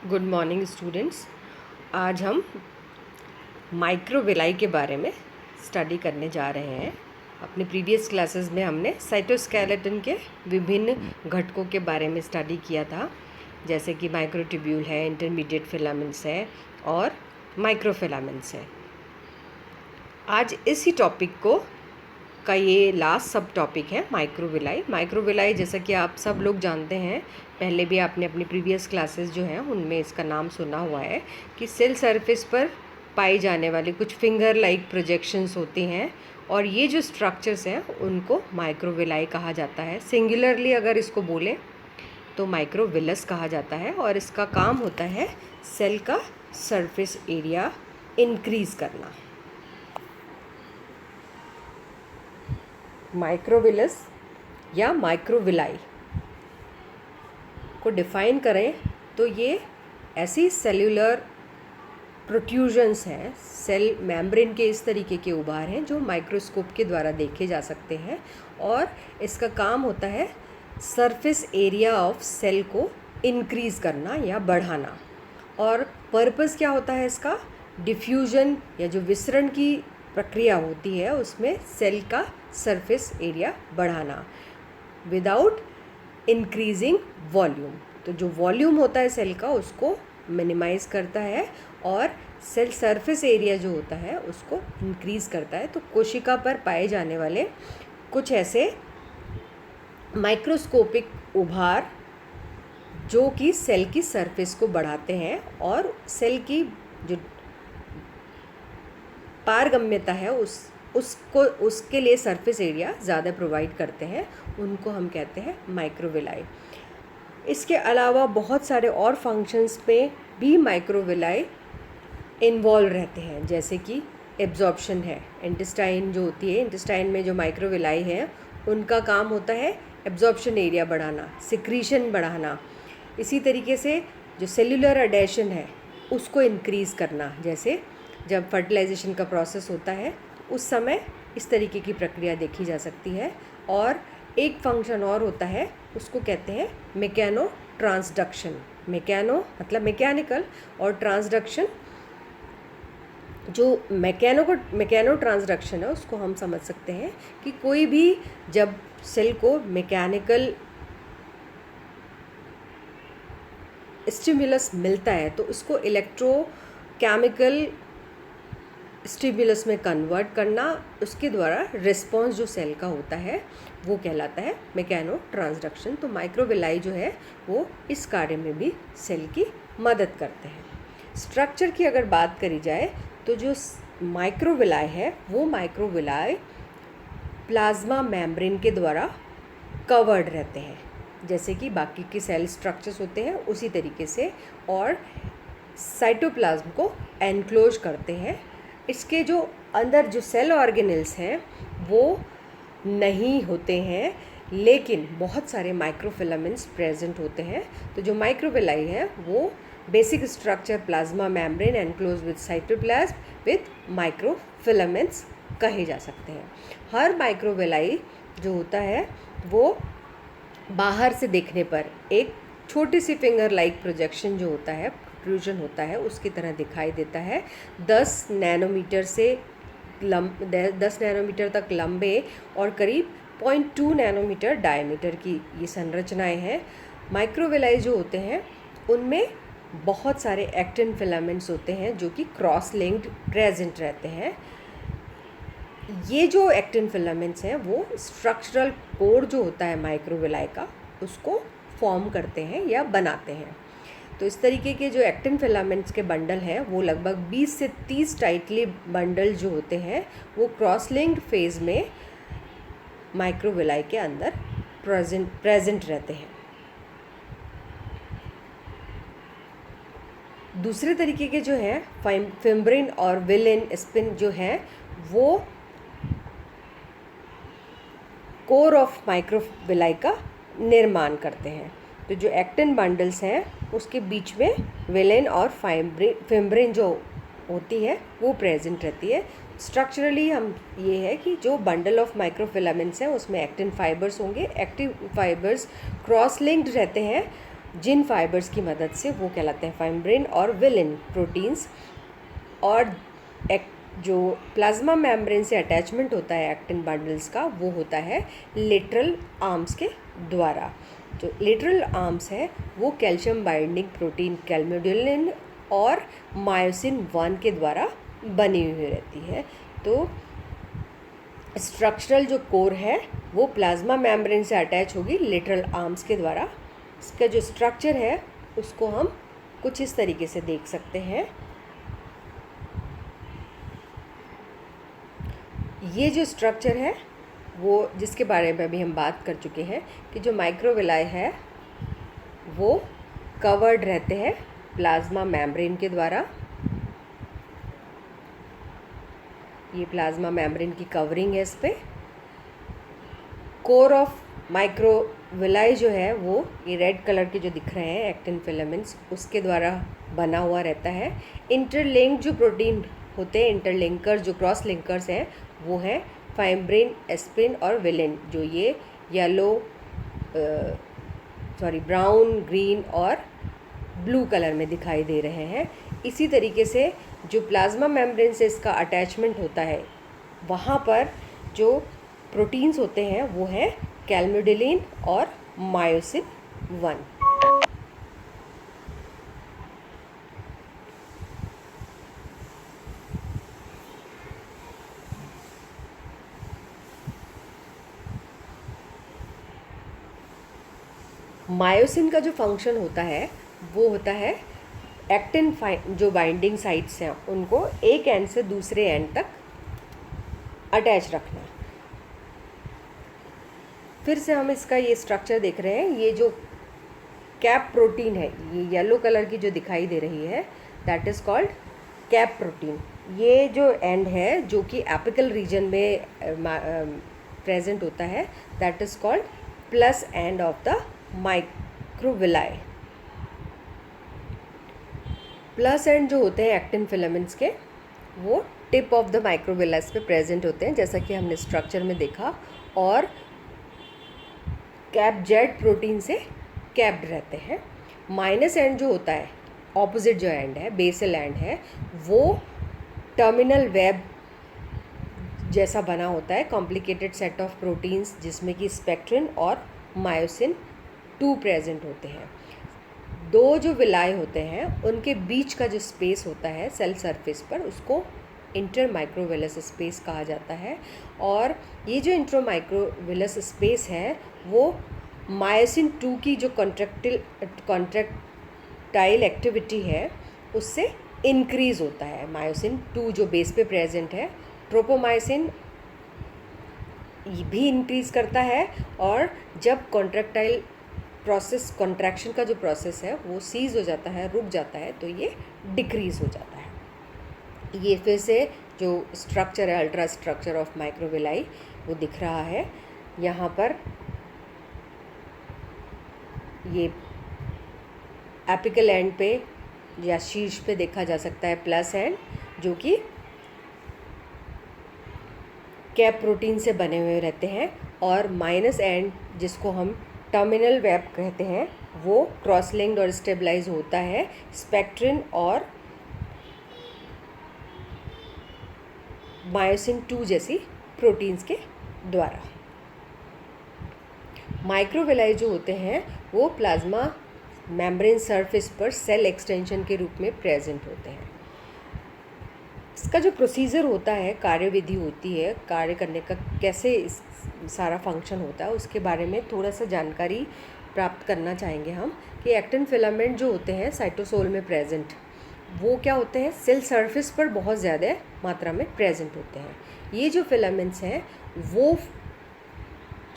Good morning students. आज हम microvilli के बारे में स्टडी करने जा रहे हैं। अपने प्रीवियस क्लासेस में हमने साइटोस्केलेटन के विभिन्न घटकों के बारे में स्टडी किया था, जैसे कि माइक्रोट्यूब्यूल है, इंटरमीडिएट फिलामेंट्स है और माइक्रोफिलामेंट्स है। आज इसी टॉपिक का ये लास्ट सब टॉपिक है माइक्रोविलाई। माइक्रोविलाई जैसा कि आप सब लोग जानते हैं, पहले भी आपने अपनी प्रीवियस क्लासेस जो हैं उनमें इसका नाम सुना हुआ है कि सेल सरफेस पर पाई जाने वाली कुछ फिंगर लाइक प्रोजेक्शंस होती हैं और ये जो स्ट्रक्चर्स हैं उनको माइक्रोविलाई कहा जाता है। सिंगुलरली अगर इसको बोलें तो माइक्रोविलस कहा जाता है और इसका काम होता है सेल का सरफेस एरिया इंक्रीज़ करना। माइक्रोविलस या माइक्रोविलाई को डिफ़ाइन करें तो ये ऐसी सेल्यूलर प्रोट्रूजन्स हैं, सेल मेम्ब्रेन के इस तरीके के उभार हैं जो माइक्रोस्कोप के द्वारा देखे जा सकते हैं और इसका काम होता है सरफेस एरिया ऑफ सेल को इंक्रीज़ करना या बढ़ाना। और पर्पस क्या होता है इसका? डिफ्यूजन या जो विसरण की प्रक्रिया होती है उसमें सेल का सरफेस एरिया बढ़ाना विदाउट इंक्रीजिंग वॉल्यूम। तो जो वॉल्यूम होता है सेल का उसको मिनिमाइज़ करता है और सेल सरफेस एरिया जो होता है उसको इंक्रीज़ करता है। तो कोशिका पर पाए जाने वाले कुछ ऐसे माइक्रोस्कोपिक उभार जो कि सेल की सरफेस को बढ़ाते हैं और सेल की जो पारगम्यता है उसके लिए सरफेस एरिया ज़्यादा प्रोवाइड करते हैं, उनको हम कहते हैं माइक्रोविलाई। इसके अलावा बहुत सारे और फंक्शंस में भी माइक्रोविलाई इन्वॉल्व रहते हैं, जैसे कि एब्जॉर्प्शन है। इंटेस्टाइन जो होती है, इंटेस्टाइन में जो माइक्रोविलाई है उनका काम होता है एब्जॉर्प्शन एरिया बढ़ाना, सिक्रीशन बढ़ाना। इसी तरीके से जो सेल्यूलर अडेशन है उसको इंक्रीज़ करना, जैसे जब फर्टिलाइजेशन का प्रोसेस होता है उस समय इस तरीके की प्रक्रिया देखी जा सकती है। और एक फंक्शन और होता है, उसको कहते हैं मैकेनो ट्रांसडक्शन। मैकेनो मतलब मैकेनिकल और ट्रांसडक्शन, जो मैकेनो ट्रांसडक्शन है उसको हम समझ सकते हैं कि कोई भी जब सेल को मैकेनिकल स्टिमुलस मिलता है तो उसको इलेक्ट्रोकेमिकल स्टिमुलस में कन्वर्ट करना, उसके द्वारा रिस्पॉन्स जो सेल का होता है वो कहलाता है मैकेनो ट्रांसडक्शन। तो माइक्रोविलाई जो है वो इस कार्य में भी सेल की मदद करते हैं। स्ट्रक्चर की अगर बात करी जाए तो जो माइक्रोविलाई है वो माइक्रोविलाई प्लाज्मा मेम्ब्रेन के द्वारा कवर्ड रहते हैं, जैसे कि बाकी के सेल स्ट्रक्चर्स होते हैं उसी तरीके से, और साइटोप्लाज्म को एनक्लोज करते हैं। इसके जो अंदर जो सेल ऑर्गेनेल्स हैं वो नहीं होते हैं, लेकिन बहुत सारे माइक्रोफिलामेंट्स प्रेजेंट होते हैं। तो जो माइक्रोविलाई है वो basic structure plasma membrane enclose with cytoplasm with microfilaments कहे जा सकते हैं। हर माइक्रोविलाई जो होता है वो बाहर से देखने पर एक छोटी सी फिंगर लाइक प्रोजेक्शन जो होता है, प्रोट्रूजन होता है, उसकी तरह दिखाई देता है। 10 नैनोमीटर तक लंबे और करीब 0.2 नैनोमीटर डायमीटर की ये संरचनाएं हैं। माइक्रोविलाई जो होते हैं उनमें बहुत सारे एक्टिन फिलामेंट्स होते हैं जो कि क्रॉस लिंक्ड प्रेजेंट रहते हैं। ये जो एक्टिन फिलामेंट्स हैं वो स्ट्रक्चरल कोड जो होता है माइक्रोविलाई का उसको फॉर्म करते हैं या बनाते हैं। तो इस तरीके के जो एक्टिन फिलामेंट्स के बंडल हैं वो लगभग 20 से 30 टाइटली बंडल जो होते हैं वो क्रॉस लिंक्ड फेज में माइक्रोविलाई के अंदर प्रेजेंट रहते हैं। दूसरे तरीके के जो है फिम्ब्रिन और विलेन स्पिन जो है वो कोर ऑफ माइक्रोविलाई का निर्माण करते हैं। तो जो एक्टिन बंडल्स हैं उसके बीच में विलेन और फिम्ब्रिन जो होती है वो प्रेजेंट रहती है। स्ट्रक्चरली हम ये है कि जो बंडल ऑफ माइक्रोफिलामेंट्स हैं उसमें एक्टिन फाइबर्स होंगे। एक्टिन फाइबर्स क्रॉस लिंक्ड रहते हैं जिन फाइबर्स की मदद से वो कहलाते हैं फाइब्रिन और विलिन प्रोटीन्स। और जो प्लाज्मा मेम्ब्रेन से अटैचमेंट होता है एक्टिन बंडल्स का, वो होता है लेटरल आर्म्स के द्वारा। जो लेटरल आर्म्स है वो कैल्शियम बाइंडिंग प्रोटीन कैल्मोडुलिन और मायोसिन 1 के द्वारा बनी हुई रहती है। तो स्ट्रक्चरल जो कोर है वो प्लाज्मा मेम्ब्रेन से अटैच होगी लेटरल आर्म्स के द्वारा। इसका जो स्ट्रक्चर है उसको हम कुछ इस तरीके से देख सकते हैं। ये जो स्ट्रक्चर है वो जिसके बारे में अभी हम बात कर चुके हैं कि जो माइक्रोविलाई है वो कवर्ड रहते हैं प्लाज्मा मेम्ब्रेन के द्वारा। ये प्लाज्मा मेम्ब्रेन की कवरिंग है इस पे। कोर ऑफ माइक्रोविलाई जो है वो ये रेड कलर के जो दिख रहे हैं एक्टिन फिलामेंट्स, उसके द्वारा बना हुआ रहता है। इंटरलिंक जो प्रोटीन होते हैं, इंटरलिंकर जो क्रॉस लिंकर्स हैं, वो हैं फाइब्रिन, एस्पिरिन और विलिन, जो ये येलो ब्राउन, ग्रीन और ब्लू कलर में दिखाई दे रहे हैं। इसी तरीके से जो प्लाज्मा मेम्ब्रेन से इसका अटैचमेंट होता है, वहाँ पर जो प्रोटीन्स होते हैं वो हैं कैल्मोडुलिन और मायोसिन 1। मायोसिन का जो फंक्शन होता है वो होता है एक्टिन जो बाइंडिंग साइट्स हैं उनको एक एंड से दूसरे एंड तक अटैच रखना। फिर से हम इसका ये स्ट्रक्चर देख रहे हैं। ये जो कैप प्रोटीन है, ये येलो कलर की जो दिखाई दे रही है, that is called cap protein. ये जो एंड है जो कि एपिकल रीजन में प्रेजेंट होता है, that is called plus end of the microvilli. Plus and जो होते हैं एक्टिन फिलामेंट्स के, वो टिप ऑफ द माइक्रोविलास पे प्रेजेंट होते हैं, जैसा कि हमने स्ट्रक्चर में देखा। और कैप जेड प्रोटीन से कैप्ड रहते हैं। माइनस एंड जो होता है, ऑपोजिट जो एंड है, बेसल एंड है, वो टर्मिनल वेब जैसा बना होता है, कॉम्प्लिकेटेड सेट ऑफ प्रोटीन्स जिसमें कि स्पेक्ट्रिन और मायोसिन 2 प्रेजेंट होते हैं। दो जो विलाई होते हैं उनके बीच का जो स्पेस होता है सेल सरफेस पर, उसको इंटर माइक्रोविलस स्पेस कहा जाता है। और ये जो इंटर माइक्रोविलस स्पेस है वो मायोसिन 2 की जो कॉन्ट्रैक्टाइल एक्टिविटी है उससे इंक्रीज़ होता है। मायोसिन 2 जो बेस पे प्रेजेंट है, ट्रोपोमायोसिन भी इंक्रीज़ करता है। और जब कॉन्ट्रैक्टाइल प्रोसेस, कॉन्ट्रैक्शन का जो प्रोसेस है वो सीज हो जाता है, रुक जाता है, तो ये डिक्रीज़ हो जाता है। ये फिर से जो स्ट्रक्चर है, अल्ट्रा स्ट्रक्चर ऑफ माइक्रोविलाई, वो दिख रहा है यहाँ पर। ये एपिकल एंड पे या शीर्ष पे देखा जा सकता है प्लस एंड, जो कि कैप प्रोटीन से बने हुए रहते हैं। और माइनस एंड जिसको हम टर्मिनल वेब कहते हैं, वो क्रॉस लिंक्ड और स्टेबलाइज होता है स्पेक्ट्रिन और मायोसिन 2 जैसी प्रोटीन्स के द्वारा। माइक्रोविलाई जो होते हैं वो प्लाज्मा मेम्ब्रेन सरफेस पर सेल एक्सटेंशन के रूप में प्रेजेंट होते हैं। इसका जो प्रोसीजर होता है, कार्यविधि होती है, कार्य करने का कैसे सारा फंक्शन होता है, उसके बारे में थोड़ा सा जानकारी प्राप्त करना चाहेंगे हम। कि एक्टिन फिलामेंट जो होते हैं साइटोसोल में प्रेजेंट, वो क्या होते हैं, सेल सरफेस पर बहुत ज़्यादा मात्रा में प्रेजेंट होते हैं। ये जो फिलामेंट्स हैं वो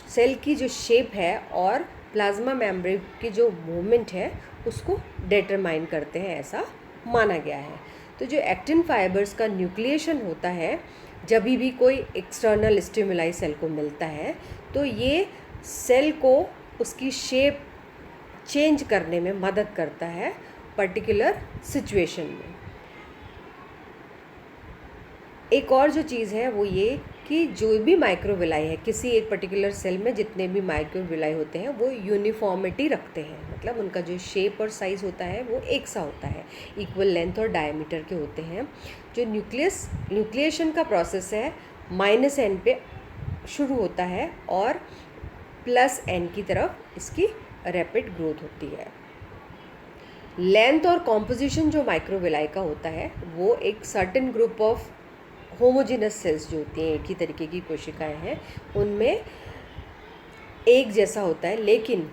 सेल की जो शेप है और प्लाज्मा मेम्ब्रेन की जो मूवमेंट है उसको डिटरमाइन करते हैं, ऐसा माना गया है। तो जो एक्टिन फाइबर्स का न्यूक्लिएशन होता है, जब भी कोई एक्सटर्नल स्टिमुलाई सेल को मिलता है, तो ये सेल को उसकी शेप चेंज करने में मदद करता है पर्टिकुलर सिचुएशन में। एक और जो चीज़ है वो ये कि जो भी माइक्रोविलाई है, किसी एक पर्टिकुलर सेल में जितने भी माइक्रोविलाई होते हैं वो यूनिफॉर्मिटी रखते हैं, मतलब उनका जो शेप और साइज़ होता है वो एक सा होता है, इक्वल लेंथ और डायमीटर के होते हैं। जो न्यूक्लिएशन का प्रोसेस है -n पे शुरू होता है और +n की तरफ इसकी रैपिड ग्रोथ होती है। लेंथ और कॉम्पोजिशन जो माइक्रोविलाई का होता है वो एक certain group of homogeneous cells जो होती हैं, एक ही तरीके की कोशिकाएं हैं, उनमें एक जैसा होता है। लेकिन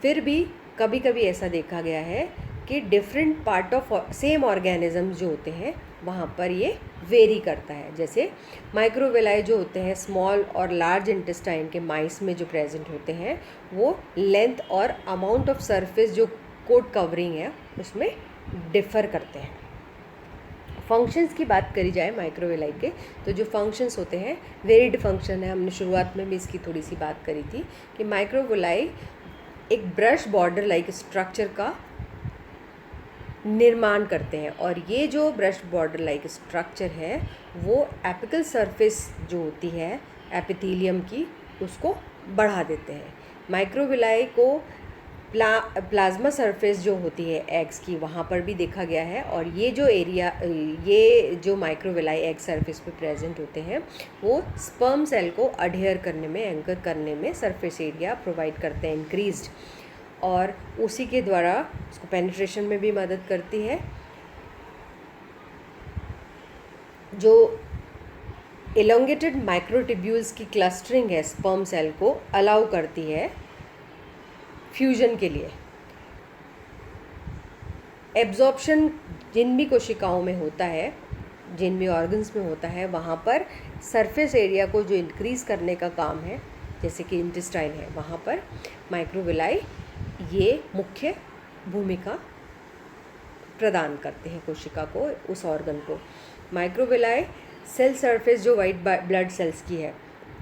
फिर भी कभी कभी ऐसा देखा गया है कि different part of same organism जो होते हैं वहाँ पर ये वेरी करता है। जैसे माइक्रोविलाई जो होते हैं स्मॉल और लार्ज इंटेस्टाइन के माइस में जो प्रेजेंट होते हैं वो लेंथ और अमाउंट ऑफ सरफेस जो कोट कवरिंग है उसमें डिफ़र करते हैं। फंक्शंस की बात करी जाए माइक्रोविलाई के, तो जो फंक्शंस होते हैं वेरिड फंक्शन है। हमने शुरुआत में भी इसकी थोड़ी सी बात करी थी कि माइक्रोविलाई एक ब्रश बॉर्डर लाइक स्ट्रक्चर का निर्माण करते हैं, और ये जो ब्रश बॉर्डर लाइक स्ट्रक्चर है वो एपिकल सरफेस जो होती है एपिथेलियम की उसको बढ़ा देते हैं। माइक्रोविलाई को प्लाज्मा सरफेस जो होती है एग्स की वहाँ पर भी देखा गया है, और ये जो एरिया, ये जो माइक्रोविलाई एग सरफेस पे प्रेजेंट होते हैं वो स्पर्म सेल को अडहेयर करने में, एंकर करने में सरफेस एरिया प्रोवाइड करते हैं इंक्रीज्ड, और उसी के द्वारा उसको पेनिट्रेशन में भी मदद करती है। जो एलोंगेटेड माइक्रोट्यूब्यूल्स की क्लस्टरिंग है स्पर्म सेल को अलाउ करती है फ्यूजन के लिए। एब्जॉर्प्शन जिन भी कोशिकाओं में होता है, जिन भी ऑर्गन्स में होता है, वहाँ पर सरफेस एरिया को जो इंक्रीज़ करने का काम है, जैसे कि इंटेस्टाइन है, वहाँ पर माइक्रोविलाई ये मुख्य भूमिका प्रदान करते हैं कोशिका को, उस ऑर्गन को। माइक्रोविलाई सेल सरफेस जो वाइट ब्लड सेल्स की है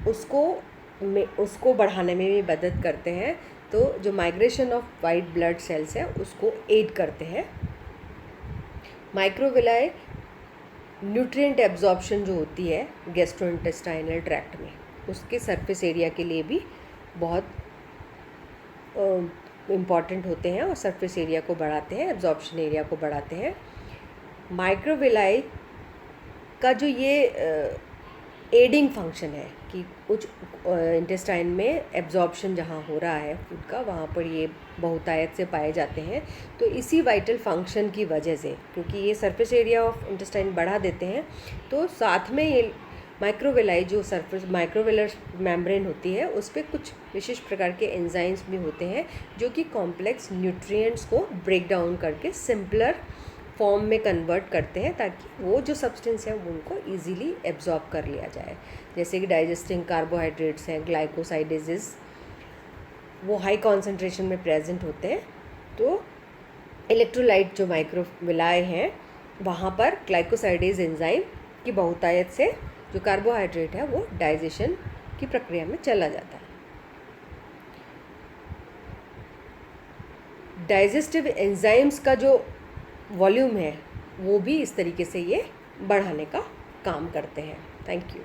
उसको बढ़ाने में भी मदद करते हैं, तो जो migration of white blood cells है उसको एड करते हैं। माइक्रोविलाई न्यूट्रिएंट एब्जॉर्प्शन जो होती है गैस्ट्रोइंटेस्टाइनल ट्रैक्ट में, उसके सरफेस एरिया के लिए भी बहुत इम्पॉर्टेंट होते हैं और सरफेस एरिया को बढ़ाते हैं, एब्जॉर्प्शन एरिया को बढ़ाते हैं। माइक्रोविलाई का जो ये एडिंग फंक्शन है कि कुछ इंटेस्टाइन में एब्जॉर्प्शन जहाँ हो रहा है फूड का, वहाँ पर ये बहुतायत से पाए जाते हैं। तो इसी वाइटल फंक्शन की वजह से, क्योंकि ये सरफेस एरिया ऑफ इंटेस्टाइन बढ़ा देते हैं, तो साथ में ये माइक्रोविलाई जो सरफेस माइक्रोविलर मेम्ब्रेन होती है उस पर कुछ विशेष प्रकार के एंजाइम्स भी होते हैं जो कि कॉम्प्लेक्स न्यूट्रिएंट्स को ब्रेक डाउन करके सिंपलर फॉर्म में कन्वर्ट करते हैं, ताकि वो जो सब्सटेंस है उनको इजीली एब्जॉर्ब कर लिया जाए। जैसे कि डाइजेस्टिंग कार्बोहाइड्रेट्स हैं, ग्लाइकोसाइडेजेस, वो हाई कॉन्सेंट्रेशन में प्रेजेंट होते हैं। तो इलेक्ट्रोलाइट जो माइक्रोविलाई हैं वहाँ पर ग्लाइकोसाइडेज एंजाइम की बहुतायत से जो कार्बोहाइड्रेट है वो डाइजेशन की प्रक्रिया में चला जाता है। डाइजेस्टिव एंजाइम्स का जो वॉल्यूम है वो भी इस तरीके से ये बढ़ाने का काम करते हैं। Thank you.